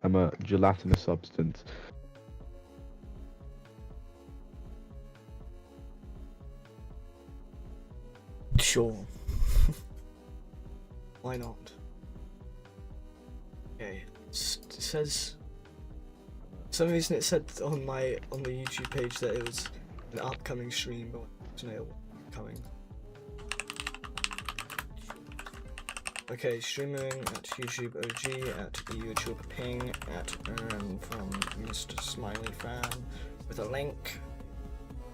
I'm a gelatinous substance. Sure. Why not? Okay. It says. For some reason it said on the YouTube page that it was an upcoming stream, but it's not upcoming. Okay, streaming at YouTube OG at YouTube ping at from Mr. Smiley fan with a link.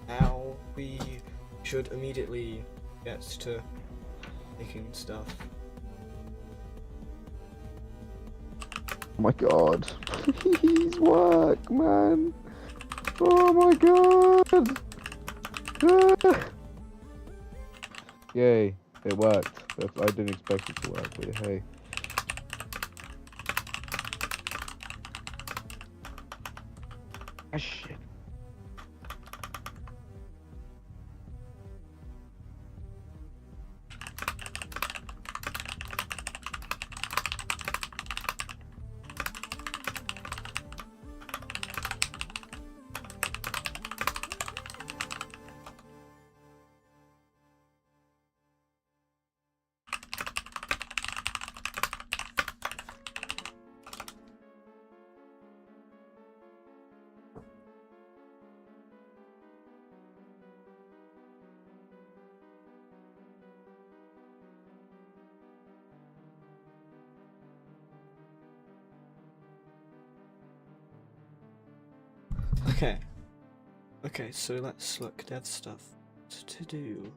Now we should immediately get to making stuff. Oh my god. Please work, man. Oh my god. Yay, it worked. I didn't expect it to work, but hey. Ah, shit. Okay. Okay, so let's look dev stuff to do.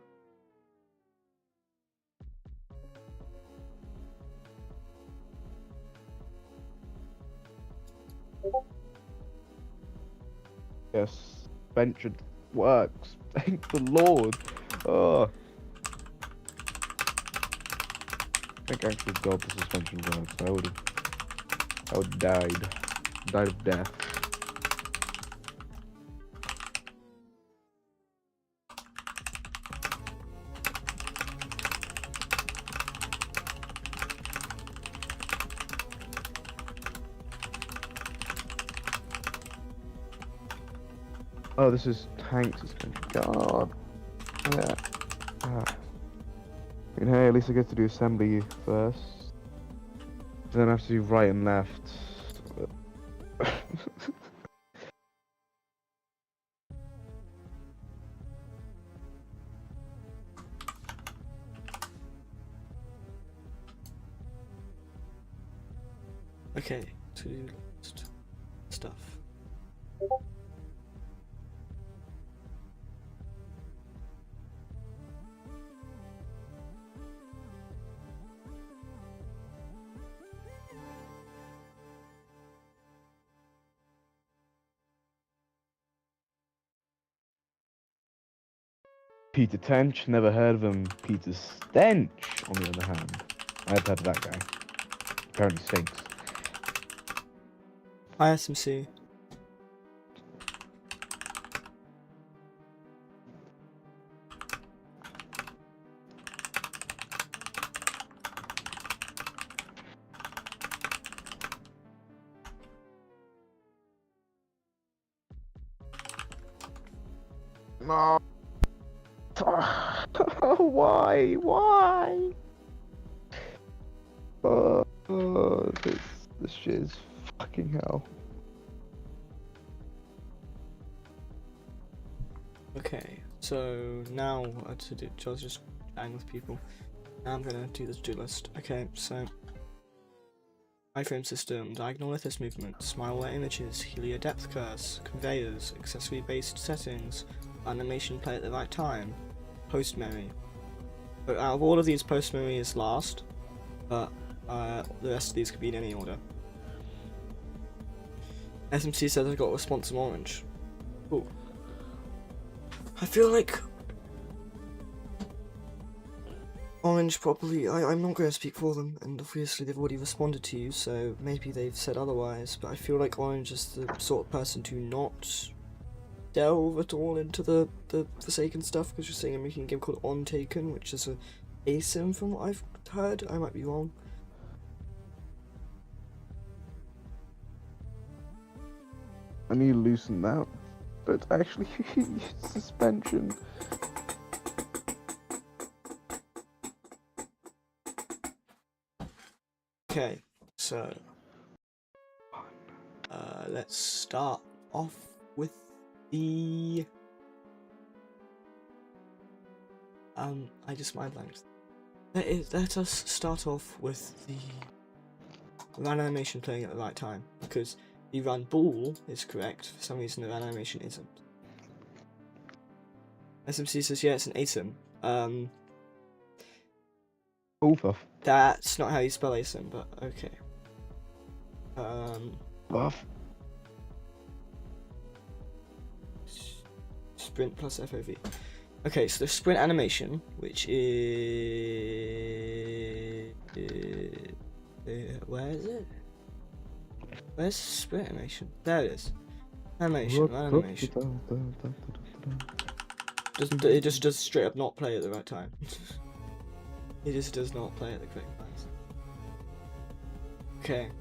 Yes, venture works. Thank the Lord. Oh. Thank actually God the suspension works. I would have died of death. Oh, this is tank suspension. God. Yeah. And hey, at least I get to do assembly first. Then I have to do right and left. Okay, to-do list stuff. Peter Tench, never heard of him. Peter Stench, on the other hand. I've heard of that guy. Apparently stinks. Hi SMC. No. Why? Why? This shit is fucking hell. Okay, so now what to do? I was just chatting with people. Now I'm gonna do the to-do list. Okay, so iframe system, diagonal lattice movement, smile light images, helio depth curves, conveyors, accessory based settings, animation play at the right time, post memory. But out of all of these, post memory is last, but the rest of these could be in any order. SMC says I got a response from Orange. Cool. I feel like Orange probably, I'm not going to speak for them, and obviously they've already responded to you, so maybe they've said otherwise, but I feel like Orange is the sort of person to not delve at all into the Forsaken stuff, because you're saying I'm making a game called On Taken, which is a ASIM from what I've heard. I might be wrong. I need to loosen that. But actually, suspension. Okay, so let's start off with the I just mind blanked. Let us start off with the run animation playing at the right time, because the run ball is correct. For some reason, the run animation isn't. SMC says, yeah, it's an ASIM. Buff. That's not how you spell ASIM, but okay. Buff. Sprint plus FOV. Okay, so the sprint animation, which is... where is it? Where's sprint animation? There it is. Animation, animation. It just does straight up not play at the right time. It just does not play at the correct times. Okay.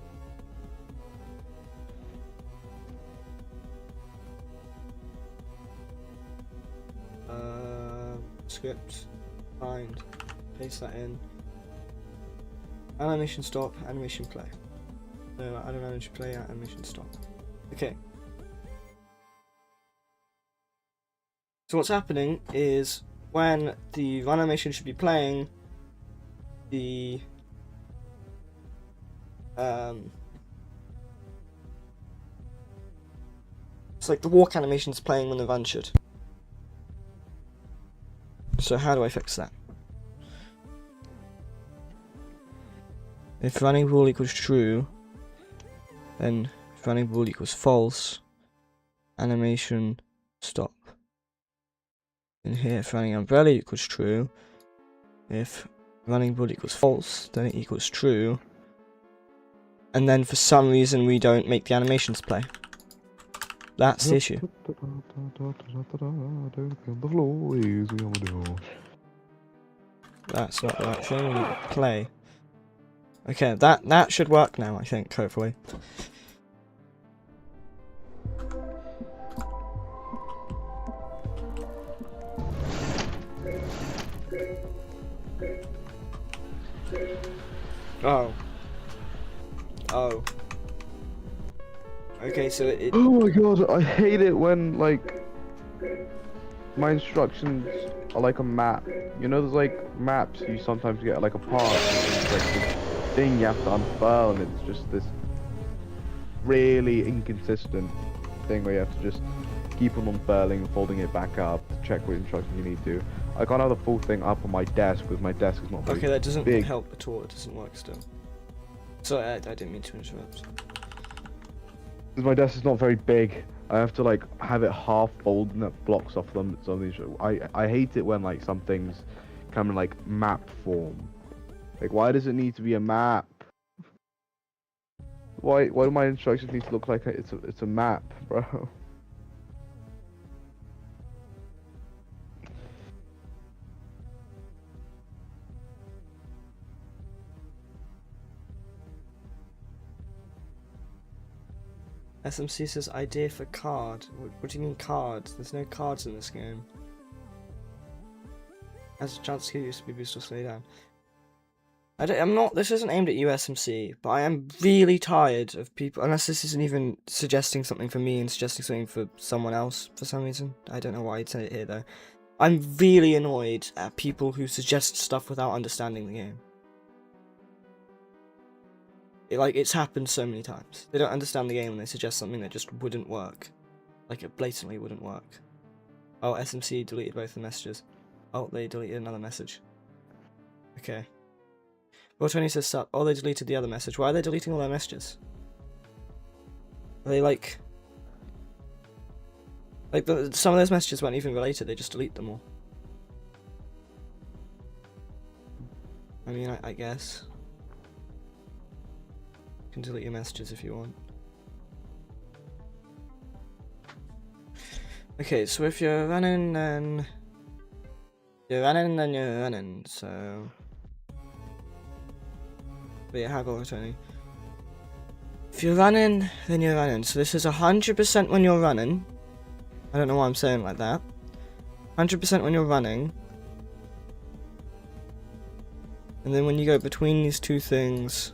Script, find, paste that in. Animation stop, animation play. No, I don't know, animation play, animation stop. Okay. So what's happening is when the run animation should be playing, the it's like the walk animation's playing when the run should. So how do I fix that? If running rule equals true, then if running rule equals false, animation stop. And here, if running umbrella equals true, if running rule equals false, then it equals true. And then for some reason we don't make the animations play. That's the issue. That's not the right thing, we need to play. Okay, that should work now, I think, hopefully. Oh. Oh. Okay, so it... Oh my god, I hate it when, like, my instructions are like a map. You know, there's like maps you sometimes get like a part. It's like this thing you have to unfurl, and it's just this really inconsistent thing where you have to just keep on unfurling and folding it back up to check what instructions you need to. I can't have the full thing up on my desk because my desk is not very Okay, that doesn't big. help at all. It doesn't work still. Sorry, I didn't mean to interrupt. Because my desk is not very big. I have to like have it half folded and that blocks off them. I hate it when like some things come in like map form. Like, why does it need to be a map? Why do my instructions need to look like it's a map, bro? SMC says idea for card. What do you mean cards? There's no cards in this game. Has a chance to kill used to be boosted or slow down. I'm not. This isn't aimed at you, SMC, but I am really tired of people. Unless this isn't even suggesting something for me and suggesting something for someone else for some reason. I don't know why I'd say it here though. I'm really annoyed at people who suggest stuff without understanding the game. It's happened so many times. They don't understand the game and they suggest something that just wouldn't work. Like, it blatantly wouldn't work. Oh, SMC deleted both the messages. Oh, they deleted another message. Okay. Well, 20 says sup. Oh, they deleted the other message. Why are they deleting all their messages? Are they like... some of those messages weren't even related, they just delete them all. I mean, I guess. You can delete your messages if you want. Okay, so if you're running, then... You're running, so... But yeah, how about Tony? If you're running, then you're running. So this is 100% when you're running. I don't know why I'm saying like that. 100% when you're running. And then when you go between these two things,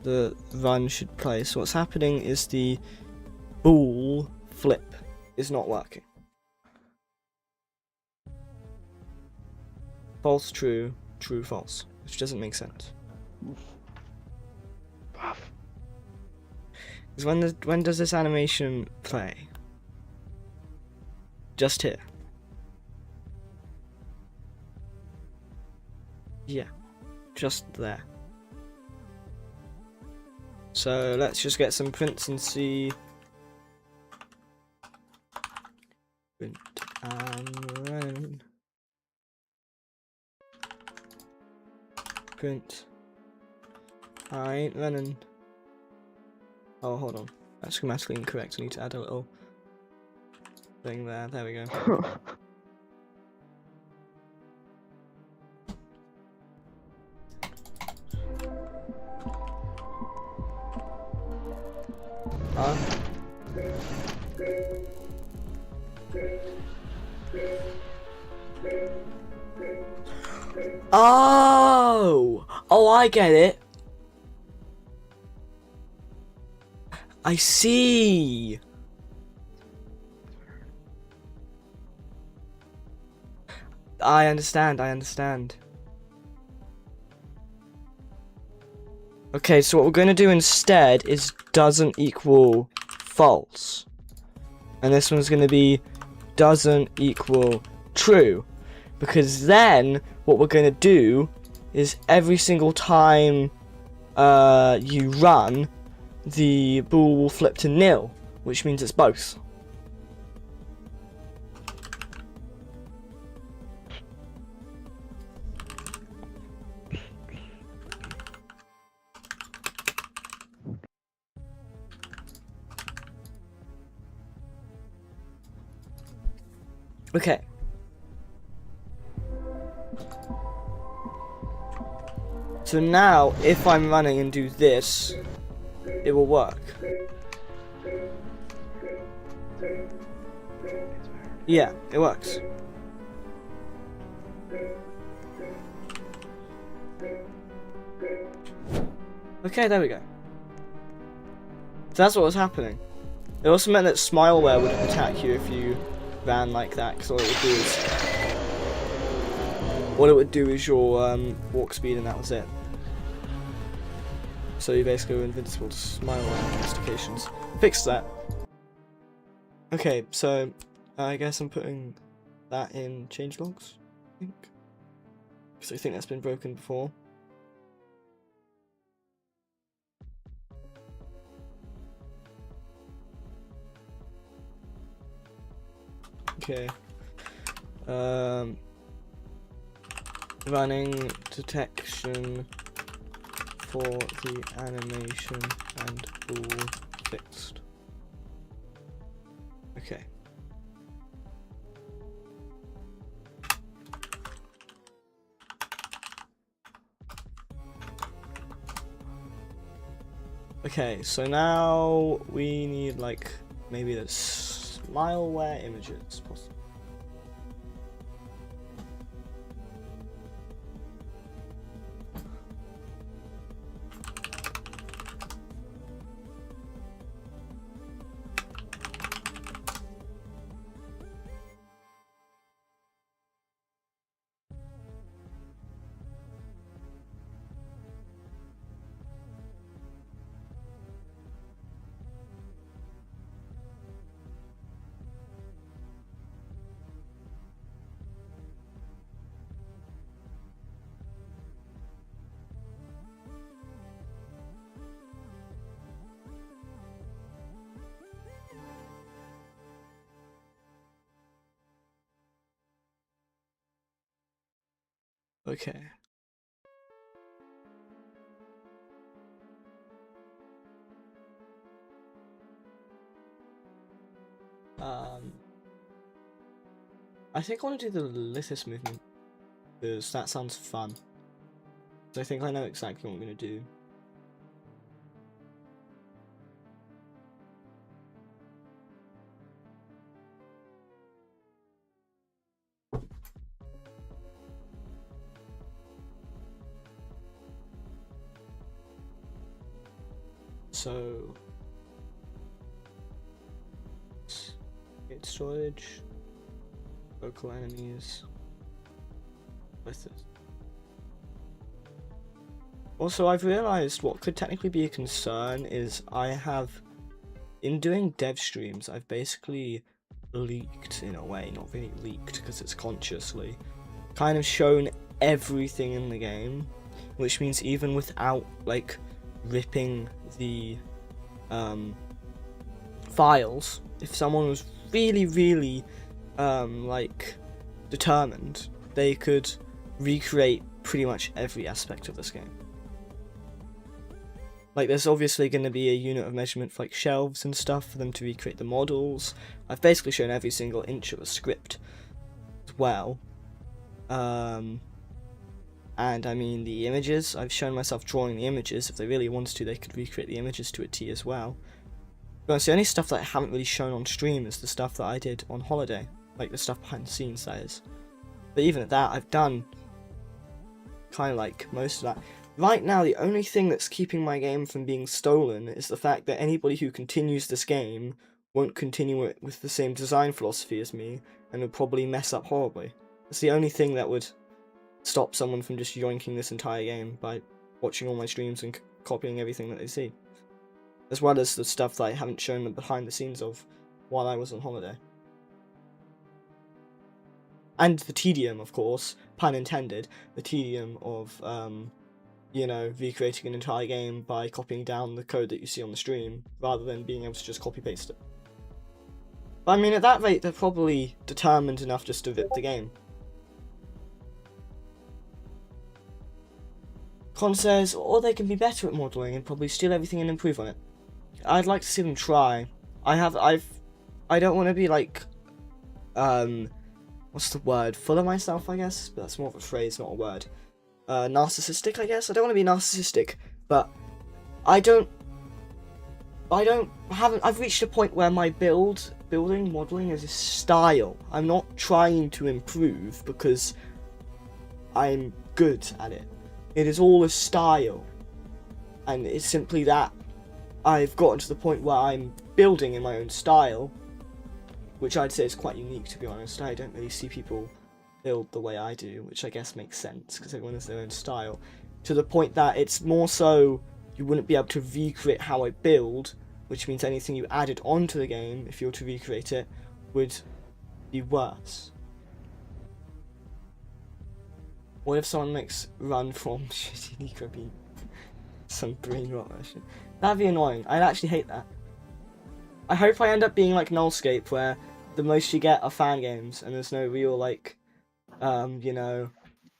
the run should play. So what's happening is the ball flip is not working. False, true, true, false. Which doesn't make sense. Because when does this animation play? Just here. Yeah, just there. So let's just get some prints and see. Print and run. Print. I ain't running. Oh, hold on. That's grammatically incorrect. I need to add a little thing there. There we go. Oh! Oh, I get it. I see. I understand. Okay, so what we're going to do instead is doesn't equal false. And this one's going to be doesn't equal true. Because then what we're going to do is every single time you run, the ball will flip to nil, which means it's both. Okay. So now, if I'm running and do this, it will work. Yeah, it works. Okay, there we go. So that's what was happening. It also meant that Smileware would attack you if you ran like that, because all it would do is your walk speed, and that was it. So you basically were invincible to Smileware investigations. Fixed that. Okay, so I guess I'm putting that in changelogs, I think. Because I think that's been broken before. Okay. Running detection for the animation and all fixed. Okay. Okay, so now we need like maybe the Smileware images possible. Okay. I think I want to do the litmus movement, because that sounds fun. So I think I know exactly what I'm going to do. So it's storage, local enemies, with it. Also, I've realized what could technically be a concern is in doing dev streams, I've basically leaked, in a way, not really leaked because it's consciously, kind of shown everything in the game, which means even without, like, ripping the files, if someone was really, like, determined, they could recreate pretty much every aspect of this game. Like, there's obviously going to be a unit of measurement for, like, shelves and stuff for them to recreate the models. I've basically shown every single inch of a script as well. And I mean, the images, I've shown myself drawing the images. If they really wanted to, they could recreate the images to a T as well. But the only stuff that I haven't really shown on stream is the stuff that I did on holiday. Like, the stuff behind the scenes, that is. But even at that, I've done kind of like most of that. Right now, the only thing that's keeping my game from being stolen is the fact that anybody who continues this game won't continue it with the same design philosophy as me, and will probably mess up horribly. It's the only thing that would stop someone from just yoinking this entire game by watching all my streams and copying everything that they see. As well as the stuff that I haven't shown them behind the scenes of while I was on holiday. And the tedium, of course, pun intended, the tedium of, you know, recreating an entire game by copying down the code that you see on the stream, rather than being able to just copy-paste it. But I mean, at that rate, they're probably determined enough just to rip the game. Con says, or they can be better at modelling and probably steal everything and improve on it. I'd like to see them try. I don't want to be like, what's the word? Full of myself, I guess? But that's more of a phrase, not a word. Narcissistic, I guess? I don't want to be narcissistic, but I've reached a point where my modelling is a style. I'm not trying to improve because I'm good at it. It is all a style. And it's simply that I've gotten to the point where I'm building in my own style, which I'd say is quite unique, to be honest. I don't really see people build the way I do, which I guess makes sense, because everyone has their own style. To the point that it's more so you wouldn't be able to recreate how I build, which means anything you added onto the game, if you were to recreate it, would be worse. What if someone makes run from shitty Necro beat? Some brain rot version. That'd be annoying. I'd actually hate that. I hope I end up being like Nullscape, where the most you get are fan games, and there's no real, like, you know,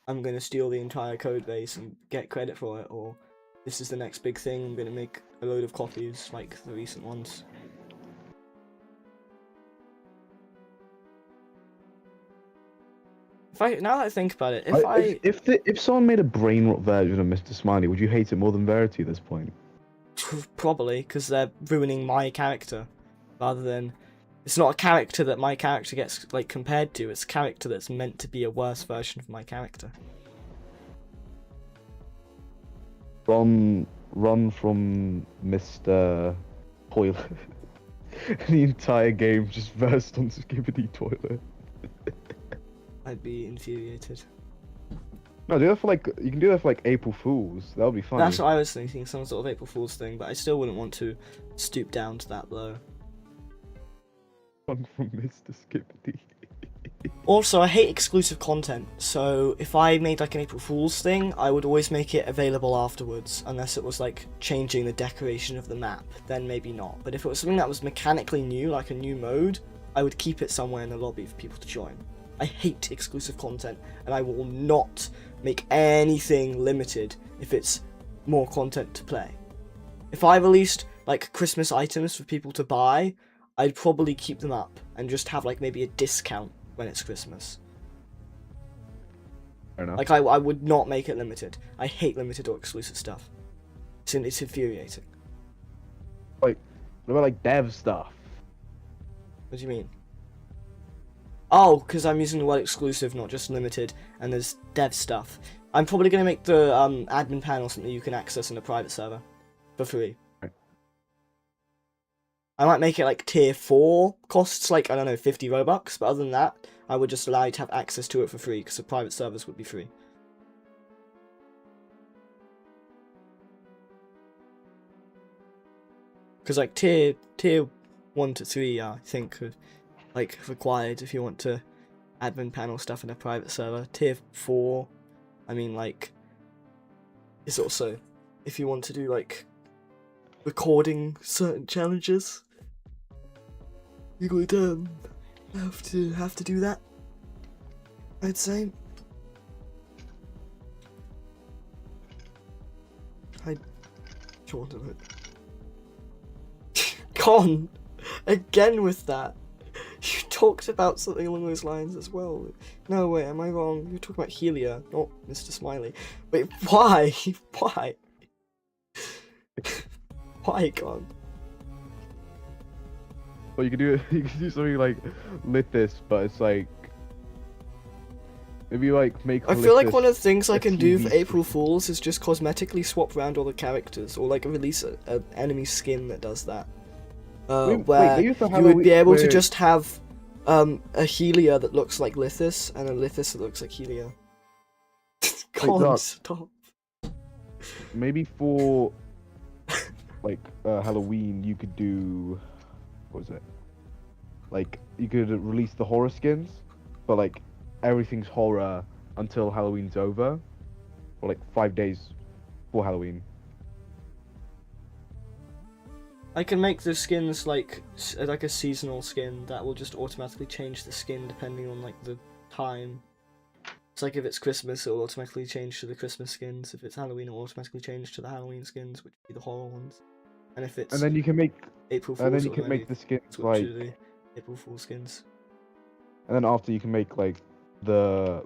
I'm gonna steal the entire code base and get credit for it, or this is the next big thing, I'm gonna make a load of copies, like the recent ones. Now that I think about it, if someone made a brain rot version of Mr. Smiley, would you hate it more than Verity at this point? Probably, because they're ruining my character, rather than... It's not a character that my character gets, like, compared to, it's a character that's meant to be a worse version of my character. Run from Mr. Toilet. The entire game just versed on Skibbity Toilet. I'd be infuriated. No, do that for like, you can do that for like April Fools. That would be fun. That's what I was thinking, some sort of April Fool's thing, but I still wouldn't want to stoop down to that low. Run from Mr. Skibbity. Also, I hate exclusive content, so if I made like an April Fool's thing, I would always make it available afterwards, unless it was like changing the decoration of the map, then maybe not. But if it was something that was mechanically new, like a new mode, I would keep it somewhere in the lobby for people to join. I hate exclusive content, and I will not make anything limited if it's more content to play. If I released like Christmas items for people to buy, I'd probably keep them up and just have like maybe a discount when it's Christmas. Fair enough. Like I would not make it limited. I hate limited or exclusive stuff. It's infuriating. Like, what about like dev stuff? What do you mean? Oh, because I'm using the word exclusive, not just limited, and there's dev stuff. I'm probably going to make the admin panel something you can access in a private server for free. I might make it like tier 4 costs like, I don't know, 50 Robux, but other than that, I would just allow you to have access to it for free, because the private servers would be free. Because like tier 1 to 3, I think, are, like, required if you want to admin panel stuff in a private server. Tier 4, I mean, like, is also if you want to do like recording certain challenges, you would have to do that, I'd say. I short of it. Con again with that. You talked about something along those lines as well. No, wait, am I wrong? You're talking about Helia, not Mr. Smiley. Wait, why? Why? Why, Con? Well, you could do something like Lithis, but it's like maybe like make. I feel like one of the things I a can do TV for April Fools is just cosmetically swap around all the characters, or like release an enemy skin that does that. Where maybe for you would be able to where- just have a Helia that looks like Lithis and a Lithis that looks like Helia. Con, Doc. stop. Maybe for like Halloween, you could do what was it? Like you could release the horror skins, but like everything's horror until Halloween's over, or like 5 days for Halloween. I can make the skins like a seasonal skin that will just automatically change the skin depending on like the time. It's like if it's Christmas, it will automatically change to the Christmas skins. If it's Halloween, it will automatically change to the Halloween skins, which would be the horror ones. And if it's And then you can make April Fools, and then you it'll can make only the skins switch like, to the April Fool skins. and then after you can make like the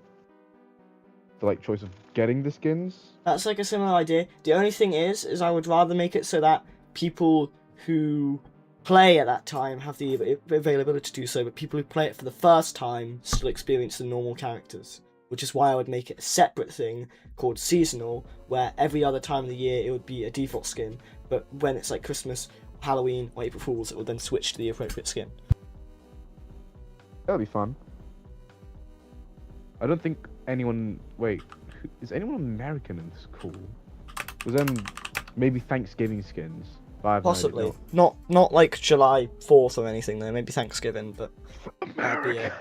like choice of getting the skins. That's like a similar idea. The only thing is I would rather make it so that people who play at that time have the availability to do so, but people who play it for the first time still experience the normal characters. Which is why I would make it a separate thing called seasonal, where every other time of the year it would be a default skin, but when it's like Christmas, Halloween, or April Fools, it would then switch to the appropriate skin. That'll be fun. I don't think anyone. Wait, is anyone American in this call? Was them maybe Thanksgiving skins? But I have no idea. Possibly. Not like July 4th or anything though, maybe Thanksgiving, but that'd be it.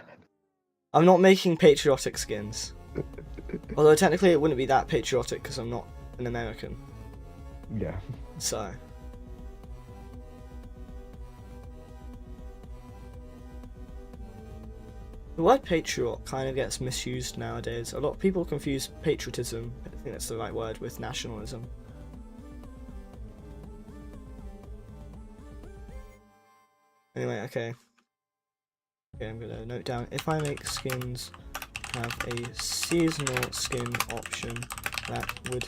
I'm not making patriotic skins. Although technically it wouldn't be that patriotic because I'm not an American. Yeah. So. The word patriot kind of gets misused nowadays. A lot of people confuse patriotism, I think that's the right word, with nationalism. Anyway, okay. Okay, I'm gonna note down, if I make skins have a seasonal skin option that would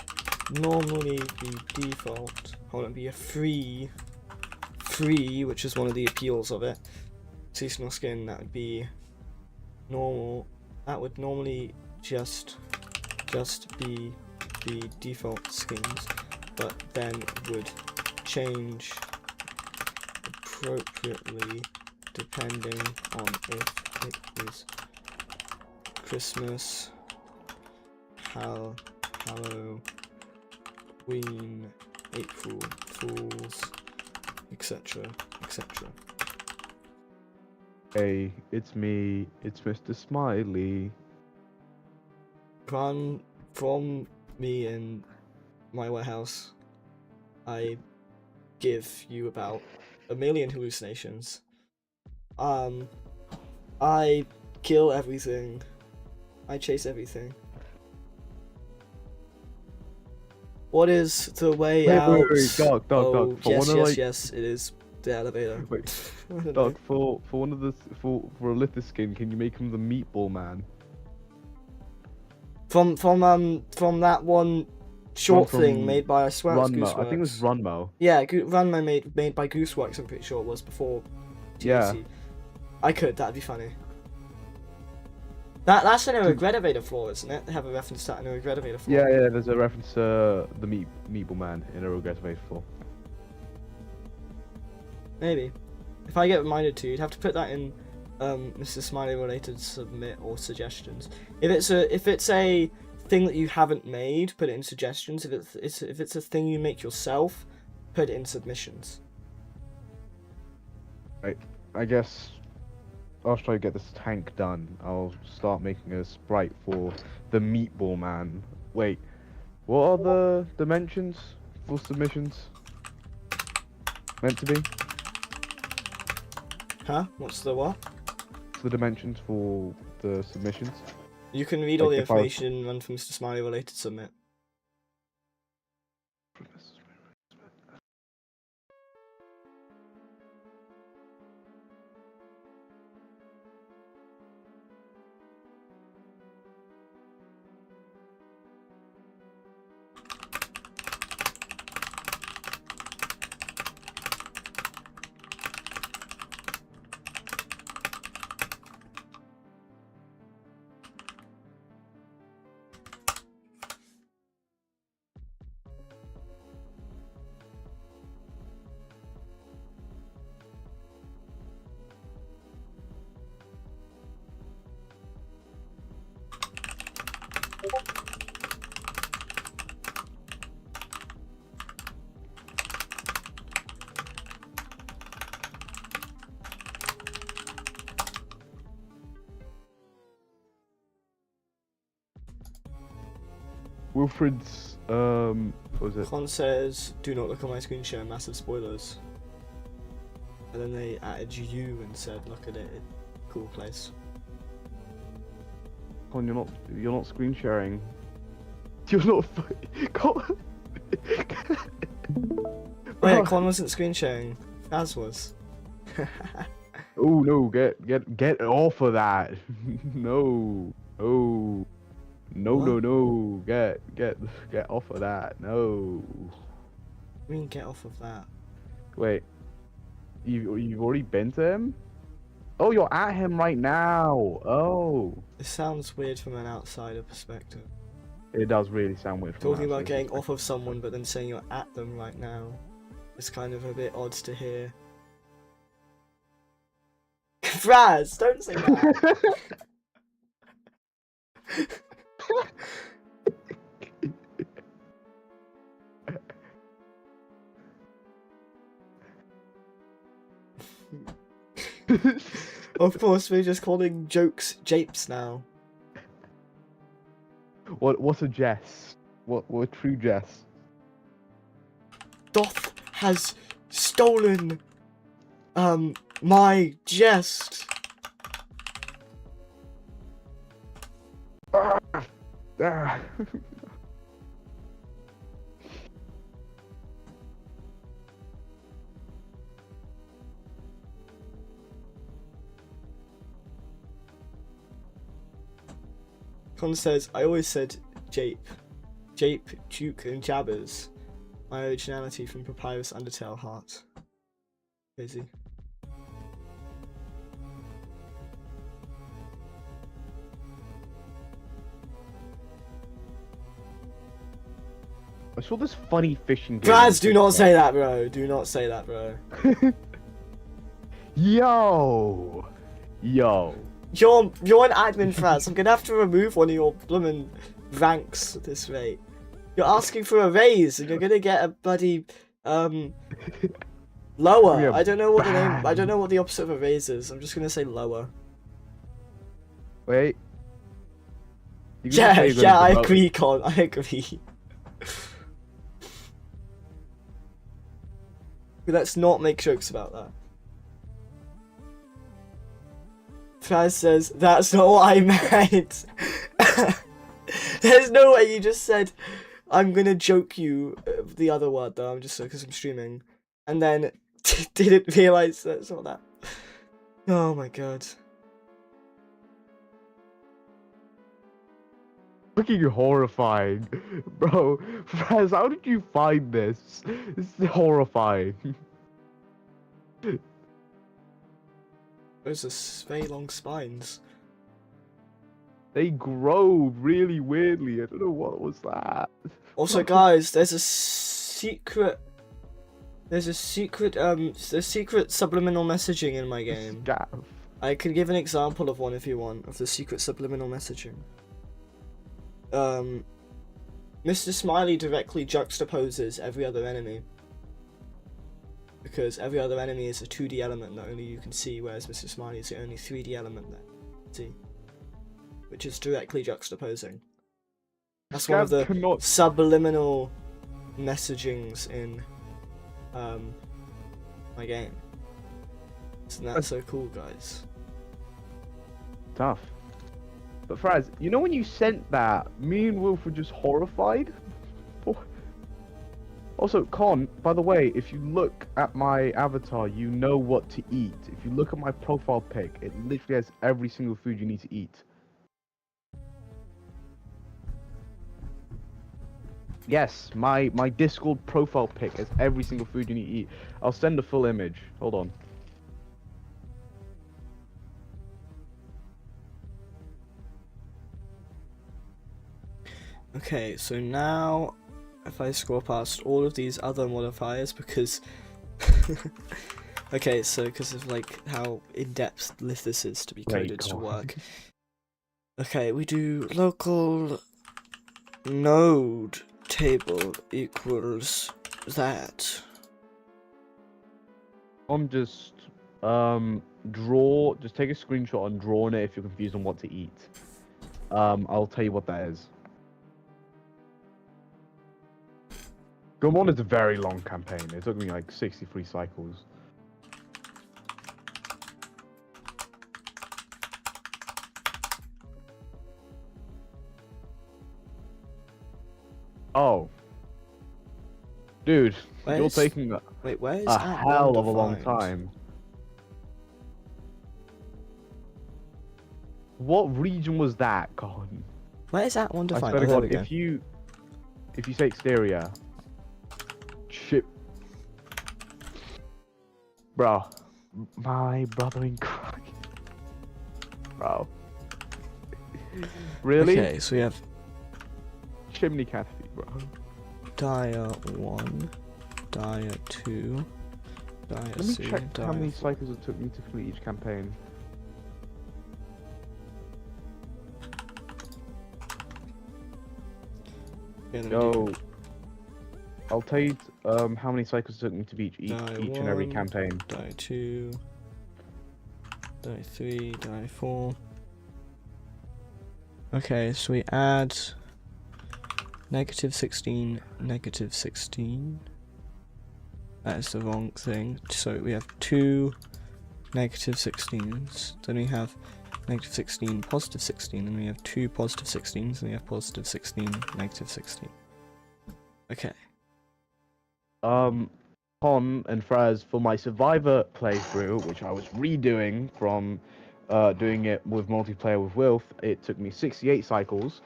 normally be default, hold on, be a free, which is one of the appeals of it, seasonal skin that would be normal, that would normally just be the default skins, but then would change appropriately depending on if it is Christmas, Halloween, April Fools, etc., etc. Hey, it's me. It's Mr. Smiley. Run from me in my warehouse. I give you about 1 million hallucinations. I kill everything. I chase everything. What is the way out? Wait, Doc. Oh, For yes, one of, like, yes, it is the elevator. Wait, I don't know. Doc, for one of the for a Lithis skin, can you make him the Meatball Man? From that one short from thing made by, I swear it was Runmo. Gooseworks. I think it was Runmo. Yeah, Runmo made by Gooseworks, I'm pretty sure it was, before Yeah. THC. I could, that'd be funny. That's in a Regretavator floor, isn't it? They have a reference to that in a Regretavator floor. Yeah, there's a reference to the Meatball Man in a Regretavator 4. Maybe. If I get reminded to, you'd have to put that in Mr. Smiley related submit or suggestions. If it's a thing that you haven't made, put it in suggestions. If it's a thing you make yourself, put it in submissions. Right. I guess after I get this tank done, I'll start making a sprite for the meatball man. Wait, what are the dimensions for submissions meant to be? Huh? What's the what? The dimensions for the submissions. You can read all Like the if I was- information run from Mr. Smiley related submit. Wilfred's what was it? Con says, "Do not look at my screen share. Massive spoilers." And then they added you and said, "Look at it. Cool place." Con, you're not screen sharing. You're not. Con. Oh yeah, Con wasn't screen sharing. Faz was. Oh no! Get off of that! No! Oh! No! What? No! No! Get off of that! No! I mean, get off of that. Wait, you've already been to him? Oh, you're at him right now! Oh! This sounds weird from an outsider perspective. It does really sound weird. from Talking about outside getting perspective. off of someone, but then saying you're at them right now. It's kind of a bit odd to hear. Fraz, don't say that. Of course, we're just calling jokes japes now. What's a jest? What a true jest? Doth has stolen, my jest. Ah. Con says, I always said jape. Jape, juke, and jabbers. My originality from Papyrus Undertale Heart. Crazy. I saw this funny fishing game. Braz, do not say that, bro. Do not say that, bro. Yo! You're an admin, Fraz. I'm gonna have to remove one of your bloomin' ranks at this rate. You're asking for a raise, and you're gonna get a bloody lower. I don't know what the name. I don't know what the opposite of a raise is. I'm just gonna say lower. Wait. Yeah, yeah, I agree, Con. I agree. Let's not make jokes about that. Fraz says, that's not what I meant. There's no way you just said, I'm gonna joke you the other word though, I'm just because I'm streaming. And then didn't realise that's not that. Oh my god. Fucking horrifying. Bro, Fraz, how did you find this? This is horrifying. Those are very long spines. They grow really weirdly. I don't know what was that. Also guys, there's a secret There's a secret subliminal messaging in my game. Scav. I could give an example of one if you want, of the secret subliminal messaging. Mr. Smiley directly juxtaposes every other enemy. Because every other enemy is a 2D element that only you can see, whereas Mr. Smiley is the only 3D element that you can see. Which is directly juxtaposing. That's one of the subliminal messagings in my game. Isn't that so cool, guys? Tough. But Fraz, you know when you sent that, me and Wolf were just horrified? Also, Con, by the way, if you look at my avatar, you know what to eat. If you look at my profile pic, it literally has every single food you need to eat. Yes, my Discord profile pic has every single food you need to eat. I'll send a full image. Hold on. Okay, so now if I scroll past all of these other modifiers, because okay, so because of like how in-depth this is to be coded to work. Okay, we do local node table equals that. Just just take a screenshot and draw on it if you're confused on what to eat. I'll tell you what that is. Gomon is a very long campaign. It took me like 63 cycles. Oh. Dude, you're taking a hell of a long time. What region was that, God? Where is that one defined? I swear to God, if you say exterior, shit, bro, my brother in Christ, bro, really? Okay, so we have chimney canopy, bro. Dia 1, Dia 2, Dia Let me check how many cycles it took me to complete each campaign. Yo, I'll tell you how many cycles it took me to beat each and every campaign. Die 2, Die 3, Die 4. Okay, so we add -16, -16. That is the wrong thing. So we have two -16s. Then we have -16, +16, and we have two +16s, and we have +16, -16. Okay. Con and Fraz, for my Survivor playthrough, which I was redoing from doing it with multiplayer with Wilf, it took me 68 cycles.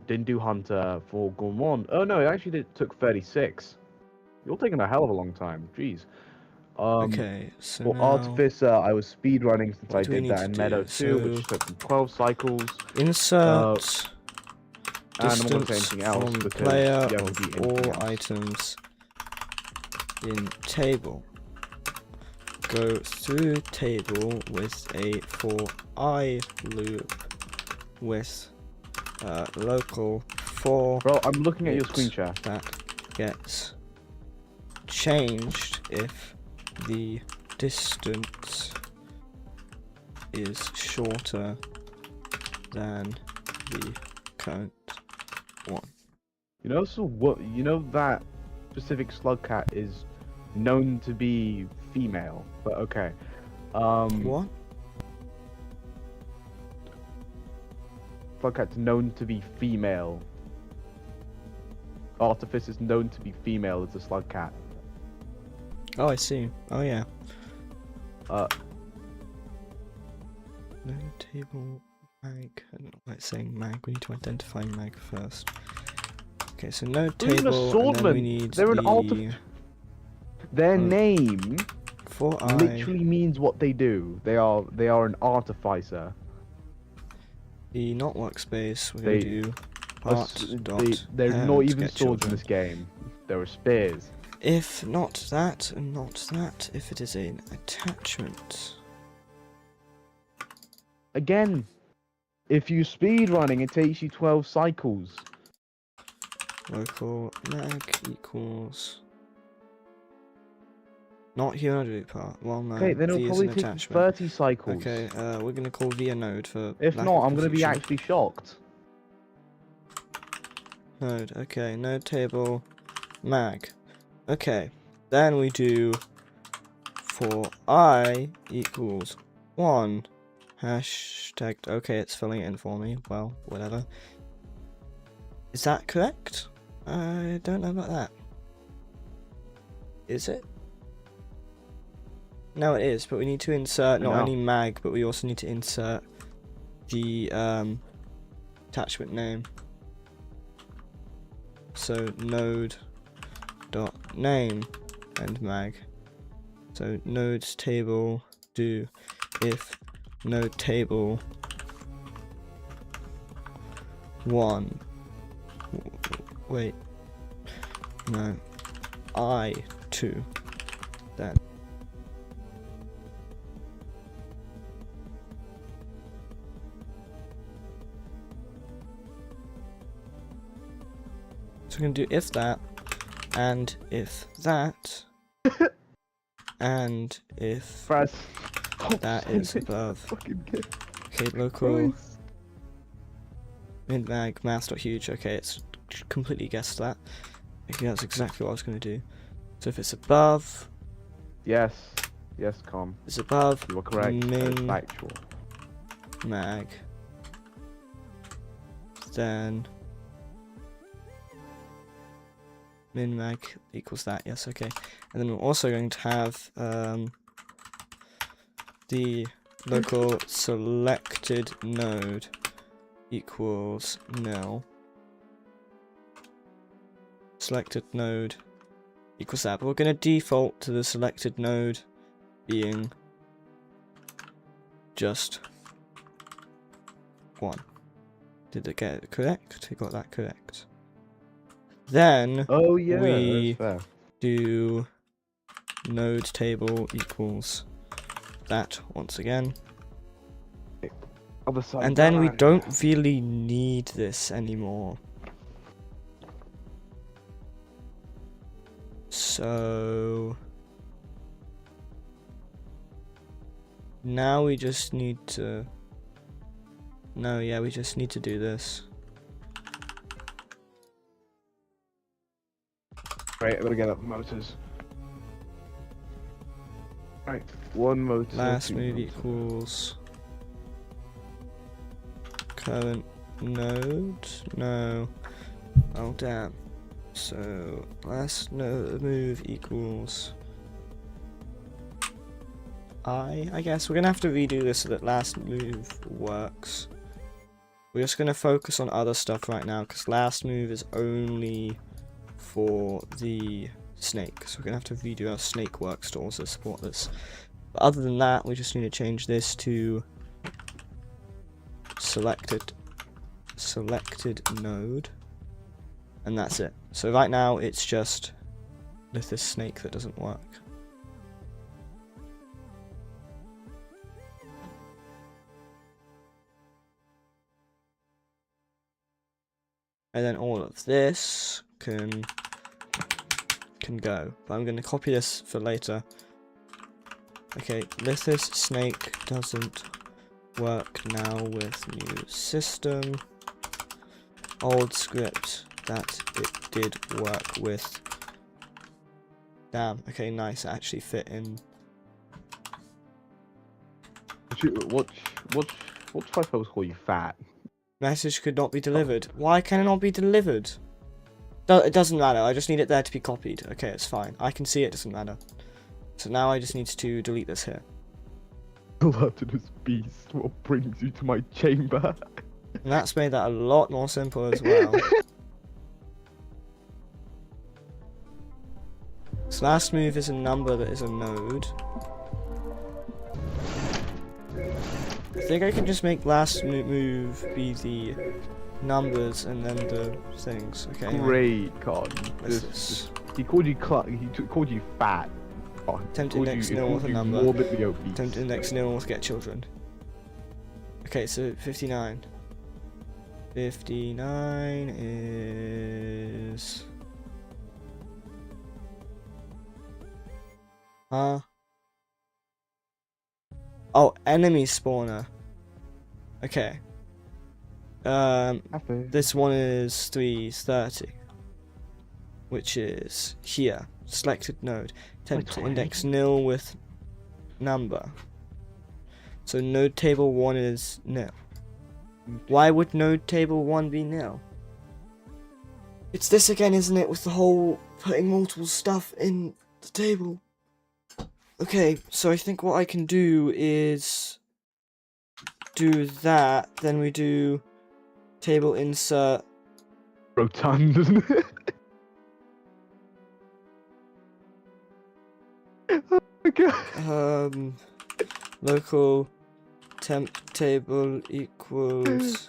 Didn't do Hunter for Gormon. Oh no, it actually took 36. You're taking a hell of a long time. Jeez. Okay, so for now, Artificer, I was speedrunning since I did that in Meadow 2, So which took me 12 cycles. Insert And I'm not going to distance say anything else from because player you haven't beat of anything all else. items in table. Go through table with a for I loop with local for. Bro, I'm looking at your screen share. That gets changed if the distance is shorter than the current one. You know, so what? You know that specific slug cat is known to be female, but okay. What? Slug cat's known to be female. Artifice is known to be female as a slug cat. Oh, I see. Oh, yeah. Uh. No table mag. I don't like saying mag. We need to identify mag first. Okay, so no They're even a table. And swordman. then we need They're an the Their name for I. literally means what they do. They are an artificer. The not workspace. We're gonna do part dot There's parent not even get swords in children. this game. There are spears. if not that, and not that, if it is an attachment. Again, if you speed running, it takes you 12 cycles. Local mag equals. Not here on the part. Well, no. Okay, then it'll V is probably an take you attachment. 30 cycles. Okay, we're gonna call V a node for. If lack not, of I'm gonna be confusion. actually shocked. Node. Okay, node table, mag. Okay, then we do for I equals 1 hashtag. Okay, it's filling it in for me. Well, whatever. Is that correct? I don't know about that. Is it? No, it is, but we need to insert not only mag, but we also need to insert the attachment name. So node dot name and mag. So nodes table do if node table 1. Wait. No. I 2. Then. So we're going to do if that, and if that, and if Press. that is above. Okay, local min mag mass.huge. Okay, it's completely guessed that. Okay, that's exactly what I was going to do. So if it's above, Yes, Com. it's above You were correct. That is min factual. mag, then min mag equals that. Yes, okay. And then we're also going to have the local selected node equals nil. Selected node equals that, but we're going to default to the selected node being just 1. Did it get it correct? We got that correct. Then Oh yeah, we that's fair. do node table equals that once again. Other side And then we down. don't really need this anymore. So now we just need to. No, yeah, we just need to do this. Right, I'm gonna get up motors. Right, 1 motor. Last 2 move motor. equals current node. No. Oh damn. So last move equals I guess we're gonna have to redo this so that last move works. We're just gonna focus on other stuff right now because last move is only for the snake. So we're gonna have to redo our snake works to also support this. But other than that, we just need to change this to selected node. And that's it. So right now it's just this snake that doesn't work. And then all of this can go. But I'm going to copy this for later. Okay, this snake doesn't work now with new system. Old script that it did work with. Damn, okay, nice, it actually fit in. What if I supposed to call you fat? Message could not be delivered. Why can it not be delivered? It doesn't matter, I just need it there to be copied. Okay, it's fine. I can see it, doesn't matter. So now I just need to delete this here. Gluttonous beast, what brings you to my chamber? And that's made that a lot more simple as well. So last move is a number that is a node. I think I can just make last move be the numbers and then the things. Okay. Great card. This is He called you called you fat. Oh, Attempt called index you, nil called with a you number. morbidly obese. Attempt index nil with get children. Okay, so 59. 59 is... Huh? Oh, enemy spawner. Okay. This one is 330. Which is here. Selected node. Attempt to index nil with number. So node table 1 is nil. Why would node table 1 be nil? It's this again, isn't it, with the whole putting multiple stuff in the table. Okay, so I think what I can do is do that, then we do table insert Rotund, isn't it? Oh my god. Local temp table equals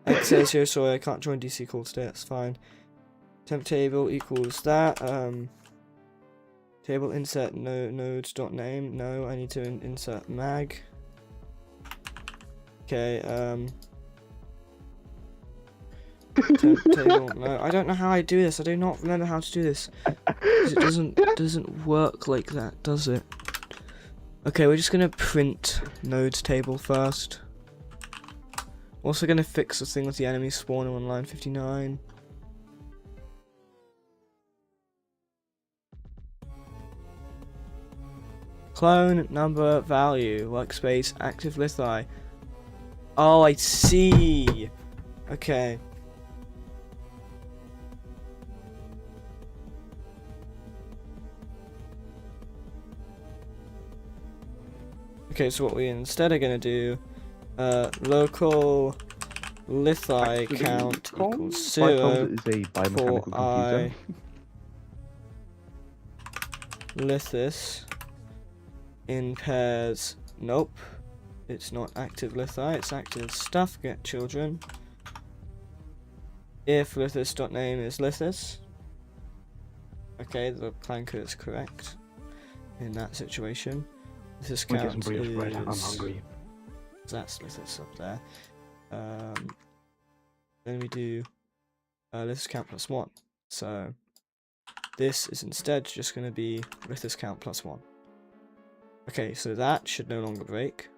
X says here, sorry I can't join DC call today, that's fine. Temp table equals that, table insert nodes.name, no, I need to insert mag. Okay, temp table, no, I don't know how I do this, I do not remember how to do this. Because it doesn't work like that, does it? Okay, we're just gonna print nodes table first. Also gonna fix the thing with the enemy spawner on line 59. Clone, number, value, workspace, active lithi. Oh, I see. Okay. Okay, so what we instead are gonna do, local lithi count equals 0 is a for biomechanical computer. lithis in pairs. Nope, it's not active lithi, it's active stuff, get children. If lithis.name is lithis. Okay, the clanker is correct in that situation. This count is... I'm hungry. That's lithis up there. Then we do lithis count plus 1. So this is instead just going to be lithis count plus 1. Okay, so that should no longer break.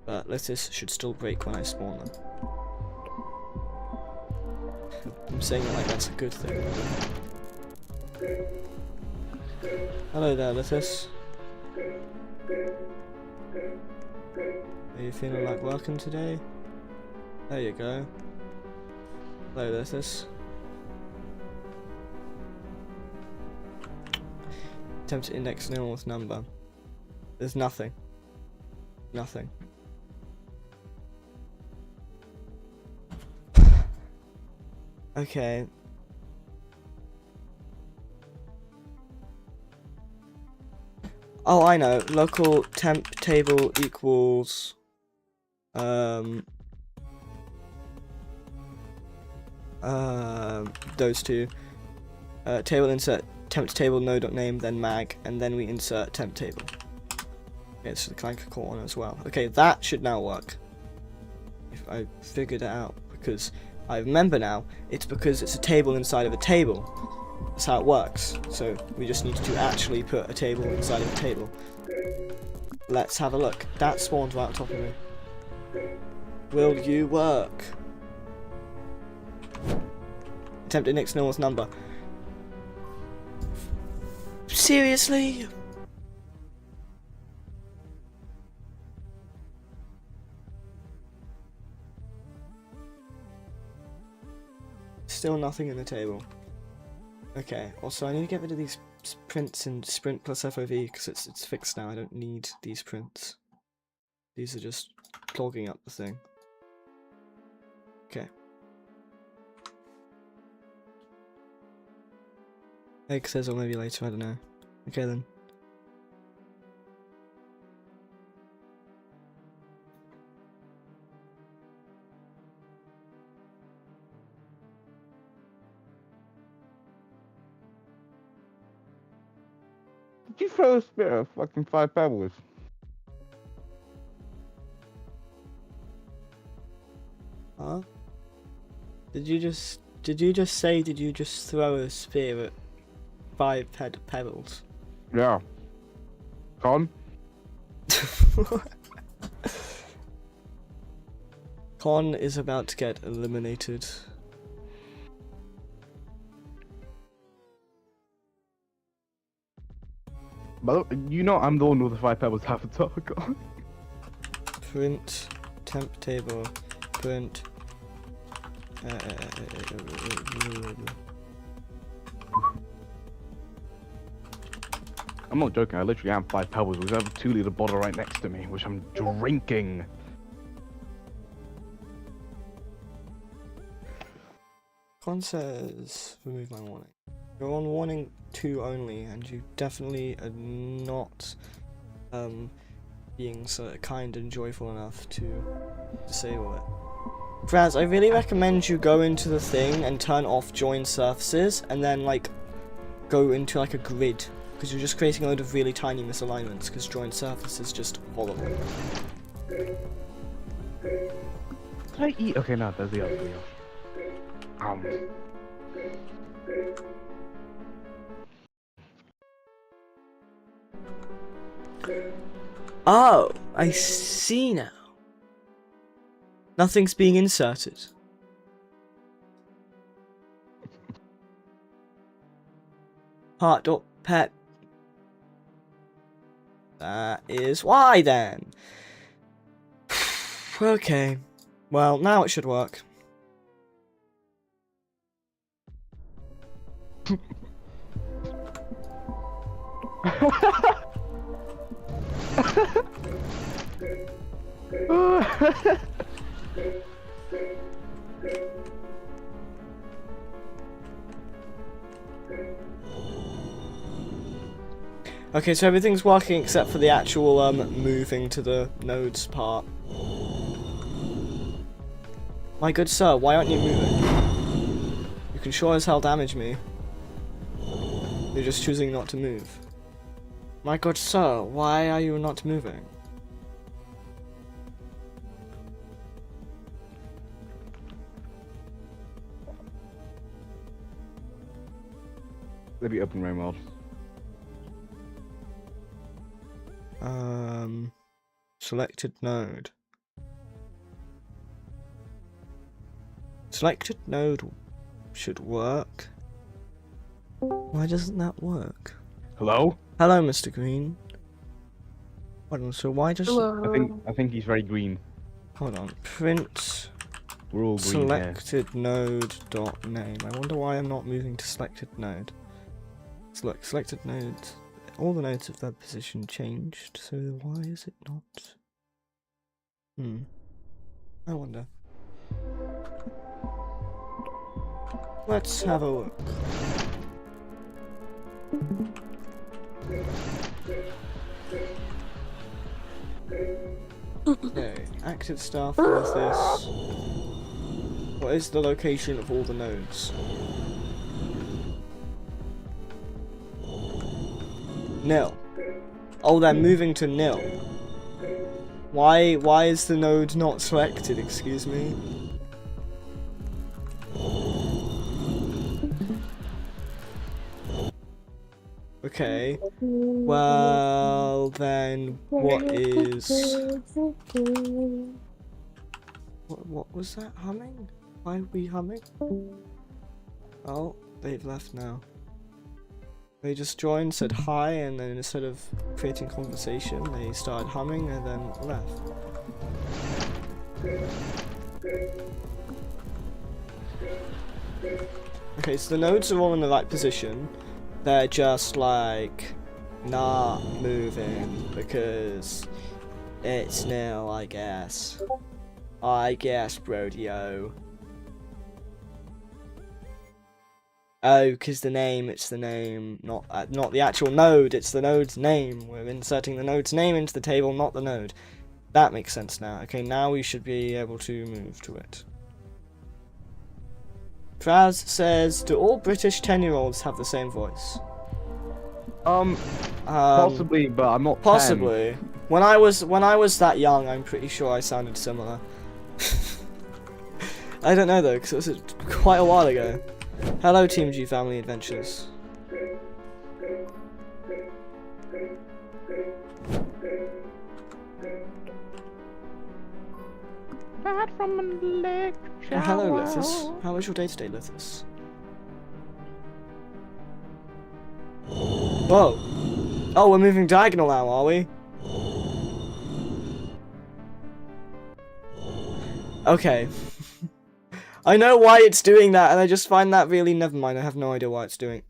But lithis should still break when I spawn them. I'm saying it like that's a good thing. Hello there, lithis. Are you feeling like working today? There you go. Hello, lithis. Attempt to index nil with number. There's nothing. Nothing. Okay. Oh, I know. Local temp table equals those two. Table insert temp table node.name, then mag, and then we insert temp table. Okay, so the clanker call on as well. Okay, that should now work. If I figured it out, because I remember now, it's because it's a table inside of a table. That's how it works. So we just need to actually put a table inside of a table. Let's have a look. That spawned right on top of me. Will you work? Attempt to index nil number. Seriously? Still nothing in the table. Okay, also I need to get rid of these prints in sprint plus FOV because it's fixed now. I don't need these prints. These are just clogging up the thing. Okay. Egg says or maybe later, I don't know. Okay then. Did you throw a spear of fucking 5 pebbles? Huh? Did you just say, did you just throw a spear at 5 pebbles? Yeah. Con? Con is about to get eliminated. But you know I'm the one with the 5 pebbles half the target. Print temp table. Print. I'm not joking, I literally am 5 pebbles. There's a 2-liter bottle right next to me, which I'm drinking. Con says, remove my warning. You're on warning 2 only, and you definitely are not being so kind and joyful enough to disable it. Fraz, I really recommend you go into the thing and turn off join surfaces, and then like go into like a grid, because you're just creating a load of really tiny misalignments, because join surface is just horrible. Can I eat? Okay, no, there's the other video. Oh, I see now. Nothing's being inserted. Heart.pet. That is why then. Okay. Well, now it should work. Okay, so everything's working except for the actual moving to the nodes part. My good sir, why aren't you moving? You can sure as hell damage me. You're just choosing not to move. My good sir, why are you not moving? Let me open my mouth. Selected node. Selected node should work. Why doesn't that work? Hello? Hello, Mr. Green. Hold on, so why does... I think he's very green. Hold on. Print We're all green selected node dot name. I wonder why I'm not moving to selected node. Select selected nodes. All the nodes of their position changed, so why is it not? I wonder. Let's have a look. Okay, active stuff, what is this? What is the location of all the nodes? Nil. Oh, they're moving to nil. Why is the node not selected, excuse me? Okay. Well, then, what is... What was that humming? Why are we humming? Oh, they've left now. They just joined, said hi, and then instead of creating conversation, they started humming and then left. Okay, so the nodes are all in the right position. They're just like not moving because it's nil, I guess. I guess, Brodio. Oh, because the name, it's the name, not the actual node, it's the node's name. We're inserting the node's name into the table, not the node. That makes sense now. Okay, now we should be able to move to it. Fraz says, do all British 10-year-olds have the same voice? I Possibly, but I'm not 10. Possibly. When I was that young, I'm pretty sure I sounded similar. I don't know though, because it was quite a while ago. Hello, Team G Family Adventures. Bad from an electric Oh, hello, shower. Lithus. How was your day today, Lithus? Whoa. Oh, we're moving diagonal now, are we? Okay. I know why it's doing that, and I just find that really... Never mind, I have no idea why it's doing.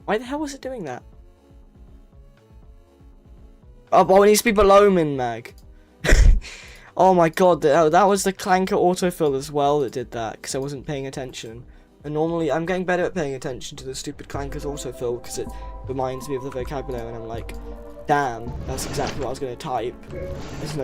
Why the hell was it doing that? Oh, it needs to be below min mag. Oh my god, that was the clanker autofill as well that did that, because I wasn't paying attention. And normally, I'm getting better at paying attention to the stupid clanker's autofill, because it reminds me of the vocabulary, and I'm like, damn, that's exactly what I was going to type. There's no